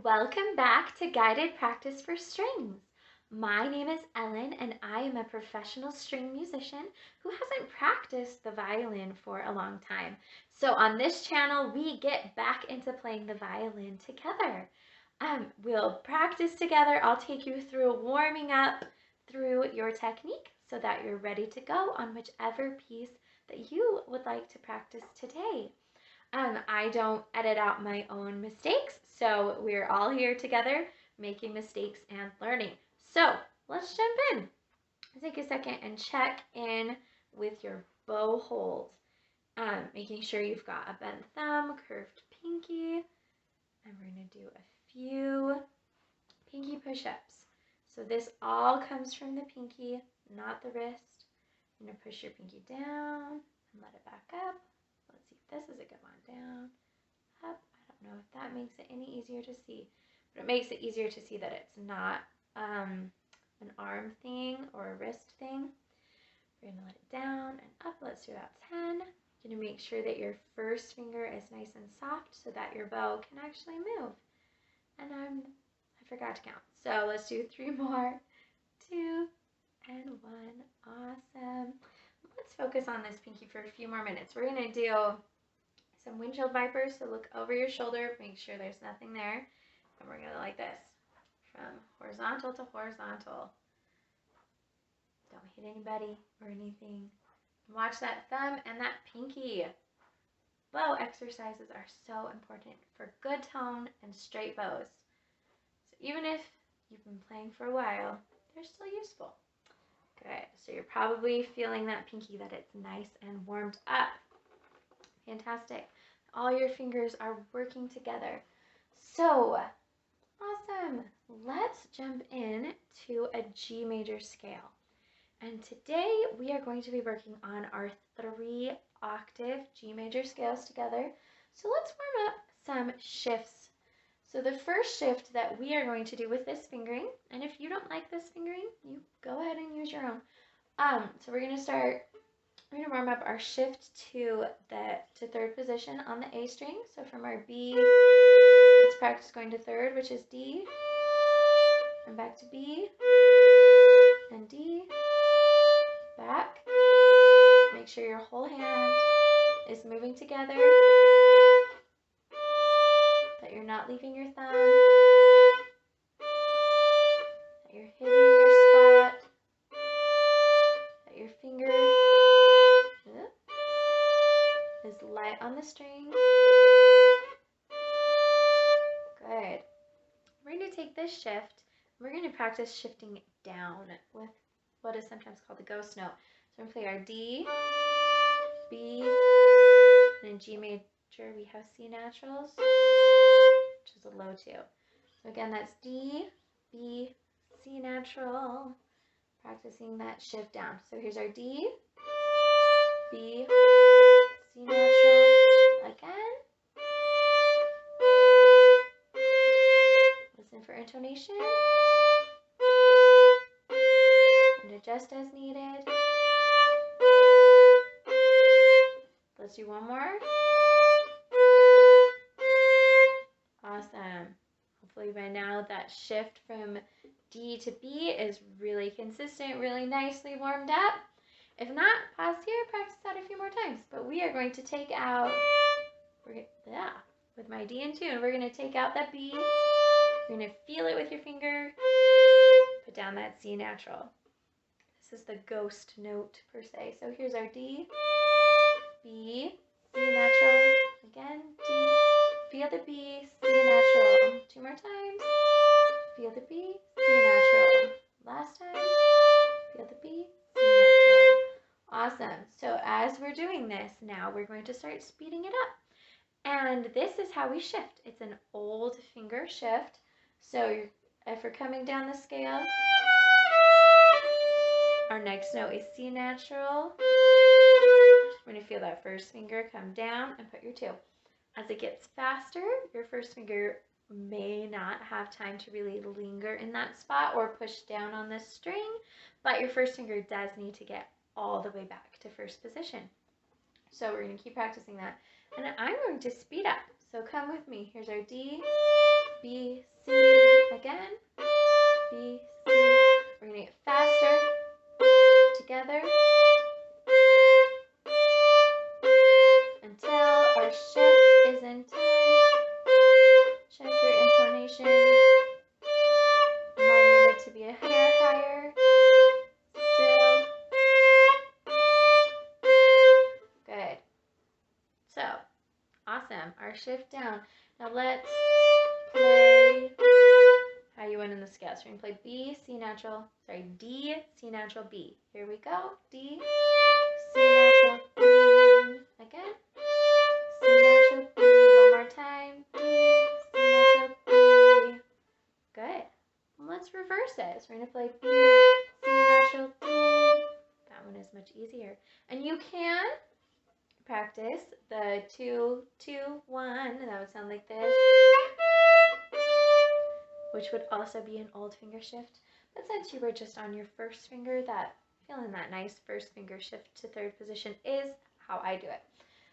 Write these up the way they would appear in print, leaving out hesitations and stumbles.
Welcome back to Guided Practice for Strings. My name is Ellen and I am a professional string musician who hasn't practiced the violin for a long time. So on this channel, we get back into playing the violin together. We'll practice together. I'll take you through warming up through your technique so that you're ready to go on whichever piece that you would like to practice today. I don't edit out my own mistakes, so we're all here together making mistakes and learning. So let's jump in. Take a second and check in with your bow hold, making sure you've got a bent thumb, curved pinky, and we're going to do a few pinky push-ups. So this all comes from the pinky, not the wrist. You're going to push your pinky down and let it back up. Let's see if this is a good one. Down, up. I don't know if that makes it any easier to see, but it makes it easier to see that it's not an arm thing or a wrist thing. We're going to let it down and up. Let's do about 10. You're going to make sure that your first finger is nice and soft so that your bow can actually move. And I forgot to count. So let's do 3 more. 2 and 1. Awesome. Let's focus on this pinky for a few more minutes. We're going to do some windshield wipers, so look over your shoulder, make sure there's nothing there, and we're going to like this, from horizontal to horizontal. Don't hit anybody or anything. Watch that thumb and that pinky. Bow exercises are so important for good tone and straight bows. So even if you've been playing for a while, they're still useful. Good, so you're probably feeling that pinky, that it's nice and warmed up. Fantastic. All your fingers are working together. So, awesome. Let's jump in to a G major scale. And today we are going to be working on our 3 octave G major scales together. So let's warm up some shifts. So the first shift that we are going to do with this fingering, and if you don't like this fingering, you go ahead and use your own. So we're going to warm up our shift to the 3rd position on the A string. So from our B, let's practice going to 3rd, which is D, and back to B, and D, back. Make sure your whole hand is moving together, that you're not leaving your thumb, that you're hitting your spot, that your finger is light on the string. Good. We're going to take this shift. We're going to practice shifting down with what is sometimes called the ghost note. So we're going to play our D, B, and in G major we have C naturals, which is a low 2. So again, that's D, B, C natural. Practicing that shift down. So here's our D, B, C natural, again. Listen for intonation. And adjust as needed. Let's do one more. Awesome. Hopefully by now that shift from D to B is really consistent, really nicely warmed up. If not, pause here, practice that a few more times. But we are going to take out, with my D in tune, we're going to take out that B. You're going to feel it with your finger. Put down that C natural. This is the ghost note per se. So here's our D, B, C natural. Again, D. Feel the B, C natural. 2 more times. Feel the B, C natural. Last time. Feel the B, C natural. Awesome. So as we're doing this now, we're going to start speeding it up. And this is how we shift. It's an old finger shift. So if we're coming down the scale, our next note is C natural. We're going to feel that first finger come down and put your 2. As it gets faster, your first finger may not have time to really linger in that spot or push down on this string, but your first finger does need to get all the way back to first position. So we're going to keep practicing that. And I'm going to speed up. So come with me. Here's our D, B, shift down. Now let's play how you went in the scale. So we're going to play D, C natural, B. Here we go. D, C natural, B. Again. C natural, B. One more time. D, C natural, B. Good. Let's reverse it. So we're going to play B, C natural, D. That one is much easier. And you can practice the 2, 2, 1, and that would sound like this, which would also be an old finger shift. But since you were just on your first finger, feeling that nice first finger shift to third position is how I do it.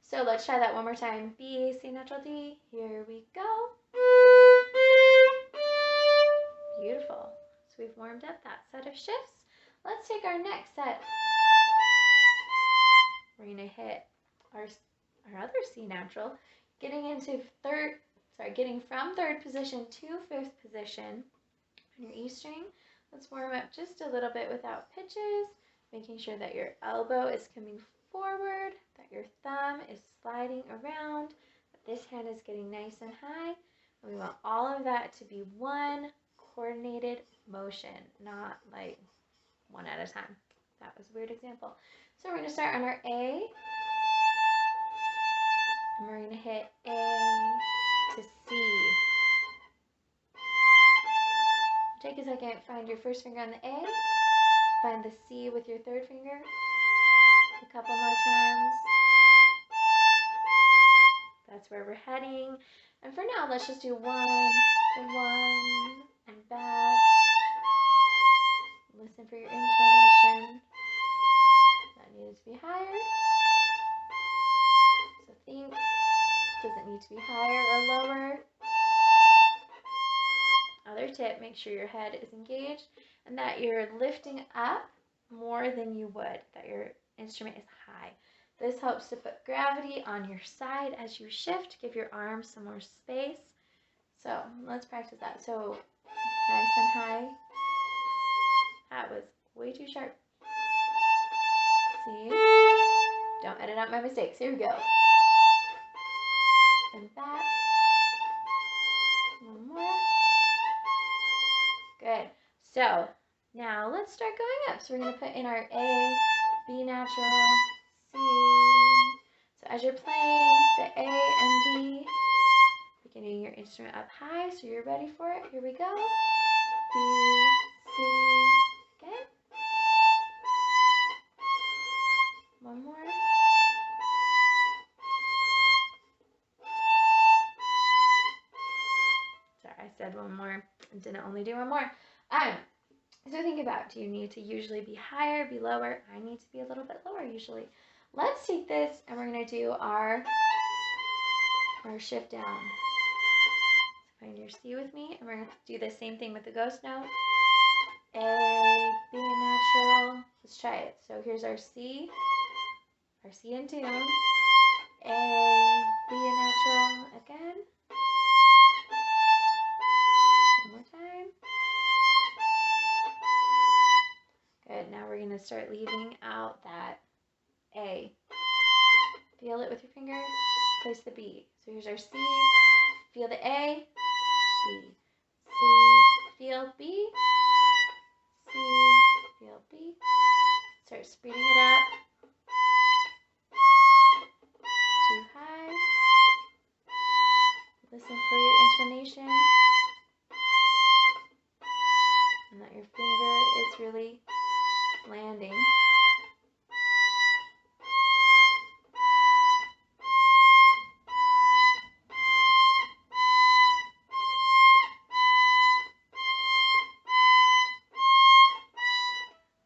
So let's try that one more time. B, C natural, D. Here we go. Beautiful. So we've warmed up that set of shifts. Let's take our next set. We're going to hit our other C natural, getting from third position to fifth position on your E string. Let's warm up just a little bit without pitches, making sure that your elbow is coming forward, that your thumb is sliding around, that this hand is getting nice and high. And we want all of that to be one coordinated motion, not like one at a time. That was a weird example. So we're going to start on our A, and we're going to hit A to C. Take a second, find your first finger on the A, find the C with your third finger, a couple more times. That's where we're heading. And for now, let's just do 1 to 1 and back. Listen for your intonation. That needs to be higher. So think, does it need to be higher or lower? Other tip, make sure your head is engaged and that you're lifting up more than you would, that your instrument is high. This helps to put gravity on your side as you shift, give your arms some more space. So let's practice that. So nice and high. That was way too sharp. See? Don't edit out my mistakes. Here we go. And back. One more. Good. So now let's start going up. So we're going to put in our A, B natural, C. So as you're playing the A and B, you're getting your instrument up high, so you're ready for it. Here we go. B, C, again. One more. Sorry, I said one more. I didn't only do one more. So think about, do you need to usually be higher, be lower? I need to be a little bit lower usually. Let's take this and we're going to do our shift down. So find your C with me, and we're going to do the same thing with the ghost note. A, B natural. Let's try it. So here's our C in tune. A, B natural again. One more time. Good. Now we're going to start leaving out that A. Feel it with your finger. Place the B. So here's our C. Feel the A. B. C. Feel B. C. Feel B. Start speeding it up. Too high. Listen for your intonation. And that your finger is really landing.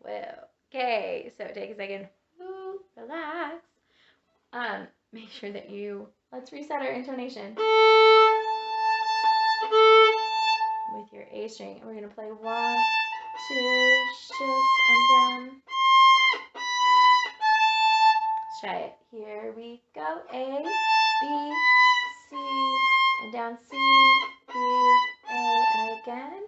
Well, okay, so take a second. Ooh, relax. Make sure that let's reset our intonation with your A string. And we're going to play 1, 2, shift and down. Let's try it. Here we go. A, B, C, and down C, B, A, and again.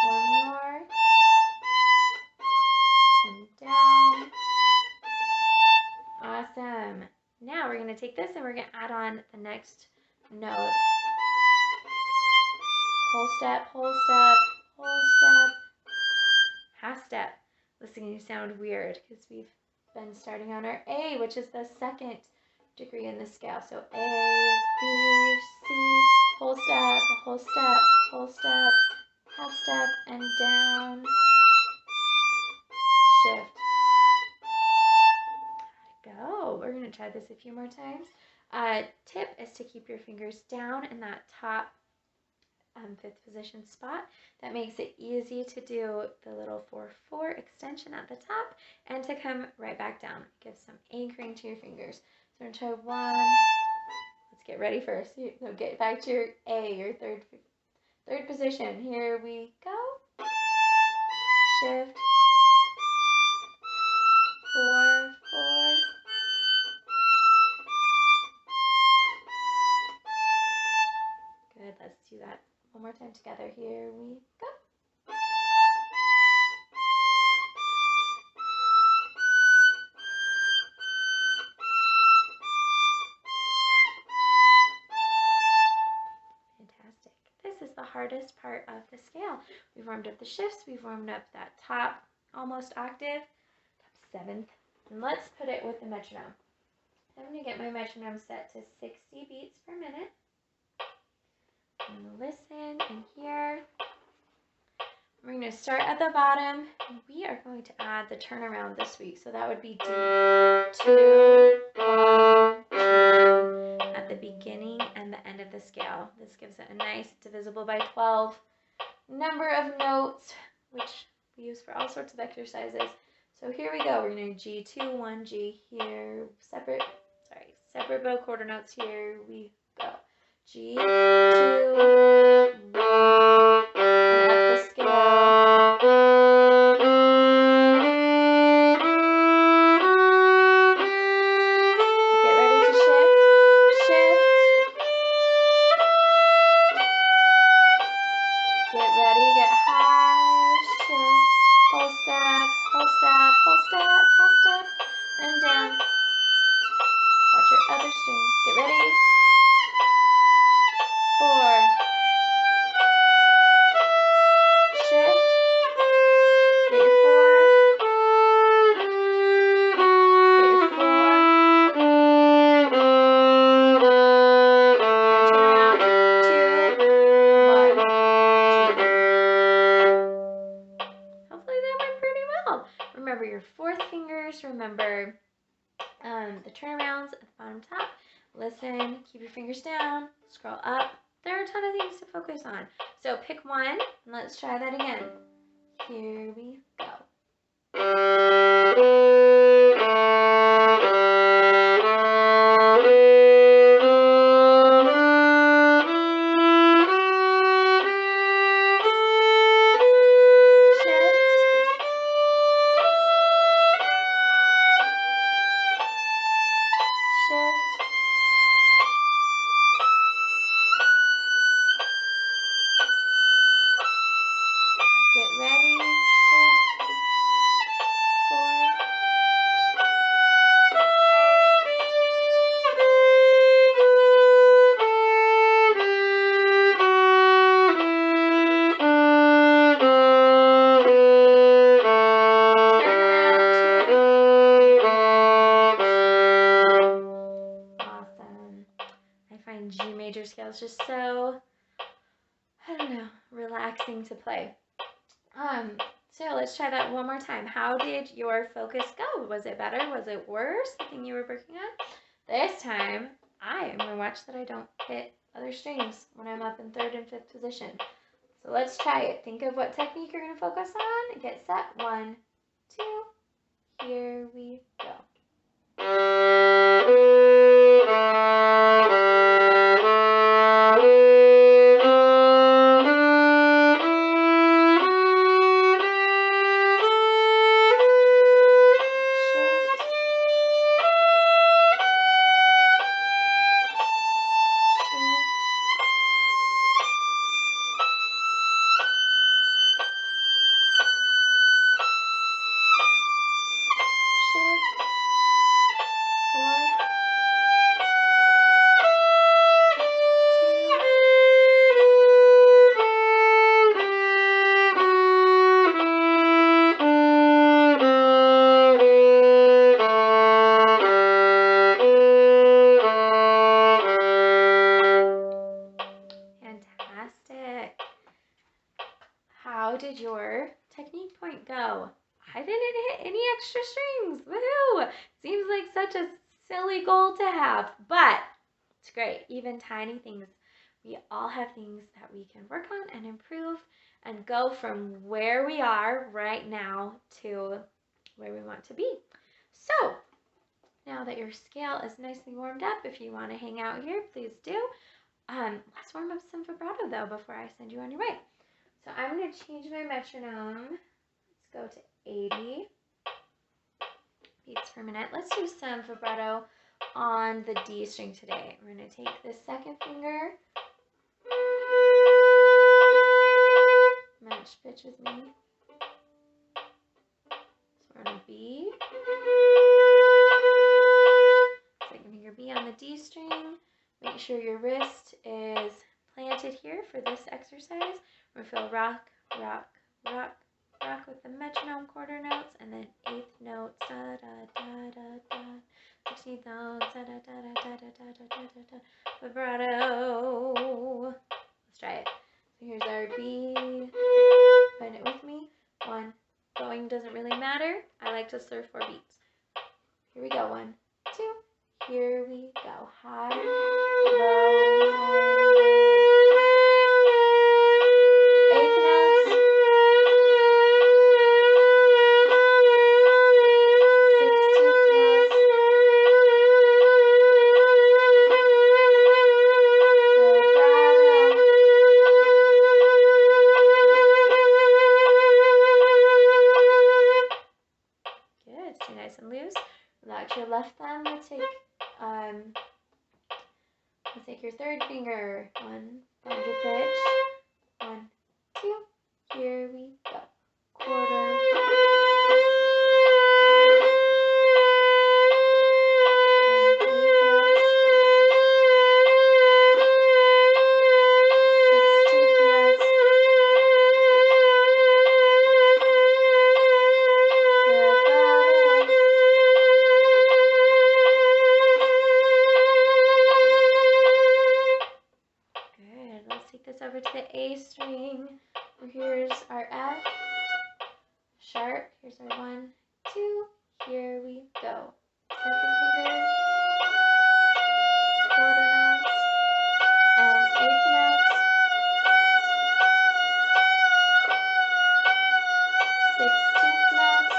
One more. And down. and we're going to add on the next notes. Whole step, whole step, whole step, half step. Listen, you sound weird because we've been starting on our A, which is the second degree in the scale. So A, B, C, whole step, whole step, whole step, half step, and down, shift. Go. We're going to try this a few more times. Tip is to keep your fingers down in that top fifth position spot. That makes it easy to do the little 4/4 extension at the top and to come right back down. Give some anchoring to your fingers. So I'm going to try one. Let's get ready first. So get back to your A, your third position. Here we go. Shift. 4/4. Good. Let's do that one more time together. Here we go. Fantastic. This is the hardest part of the scale. We've warmed up the shifts. We've warmed up that top almost octave, top seventh. And let's put it with the metronome. I'm going to get my metronome set to 60 beats per minute. And listen and hear. We're going to start at the bottom. And we are going to add the turnaround this week. So that would be D, 2, 1, 2 at the beginning and the end of the scale. This gives it a nice divisible by 12 number of notes, which we use for all sorts of exercises. So here we go. We're going to G2, 1, G here, separate bow quarter notes. Here we go. G, 2, 1, and up the scale. Get ready to shift, shift. Get ready, get high, shift, whole step, whole step, whole step, half step, and down. Watch your other strings. Get ready. 4. Shift. Get your 4. Get your 4. And turn around. 2, 1, G. Hopefully that went pretty well. Remember your fourth fingers. Remember the turnarounds at the bottom top. Listen, keep your fingers down, scroll up. There are a ton of things to focus on. So pick one, and let's try that again. Here we go. Get ready, shift, 4. Awesome. I find G major scales just so, I don't know, relaxing to play. So let's try that one more time. How did your focus go? Was it better? Was it worse? The thing you were working on? This time, I am going to watch that I don't hit other strings when I'm up in third and fifth position. So let's try it. Think of what technique you're going to focus on. Get set. 1, 2. Here we go. Shift. did your technique point go? I didn't hit any extra strings. Woohoo! Seems like such a silly goal to have, but it's great. Even tiny things. We all have things that we can work on and improve and go from where we are right now to where we want to be. So, now that your scale is nicely warmed up, if you want to hang out here, please do. Let's warm up some vibrato though before I send you on your way. So I'm going to change my metronome. Let's go to 80 beats per minute. Let's do some vibrato on the D string today. We're going to take this second finger, match pitch with me. So we're on a B. Second finger B on the D string. Make sure your wrist is planted here for this exercise. We're going to feel rock, rock, rock, rock with the metronome quarter notes, and then 8th note, da da da da da, 16th note, da da da da da da da da da, vibrato. Let's try it. So here's our B. Find it with me. 1. Going doesn't really matter. I like to surf 4 beats. Here we go. 1, 2. Here we go. High, low, eighth notes, 16th notes, vibrato. Good. Stay nice and loose. Relax your left thumb. Let's take your third finger. 1, find your pitch. 1, 2. Here we go. Quarter. Over to the A string. Here's our F sharp. Here's our 1, 2. Here we go. Second finger, quarter notes, and 8th notes, 16th notes,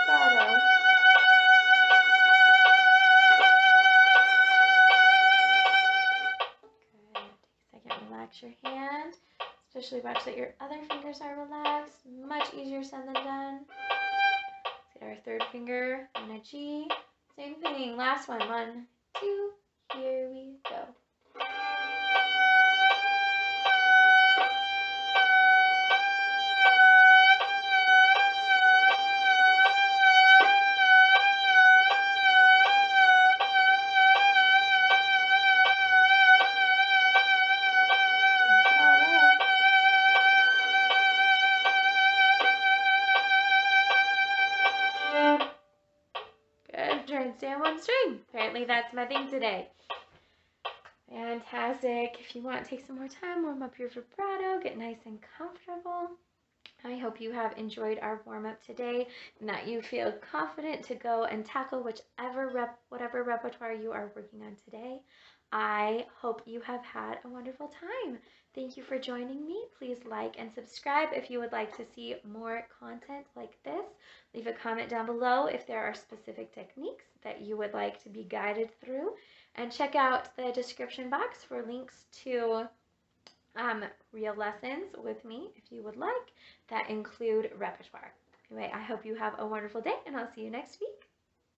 vibrato. Relax your hand, especially watch that your other fingers are relaxed. Much easier said than done. Let's get our third finger on a G. Same thing, last one. 1, 2, here we go. Try and stay on one string. Apparently that's my thing today. Fantastic. If you want, take some more time, warm up your vibrato, get nice and comfortable. I hope you have enjoyed our warm-up today and that you feel confident to go and tackle whatever repertoire you are working on today. I hope you have had a wonderful time. Thank you for joining me. Please like and subscribe if you would like to see more content like this. Leave a comment down below if there are specific techniques that you would like to be guided through. And check out the description box for links to real lessons with me if you would like that include repertoire. Anyway, I hope you have a wonderful day and I'll see you next week.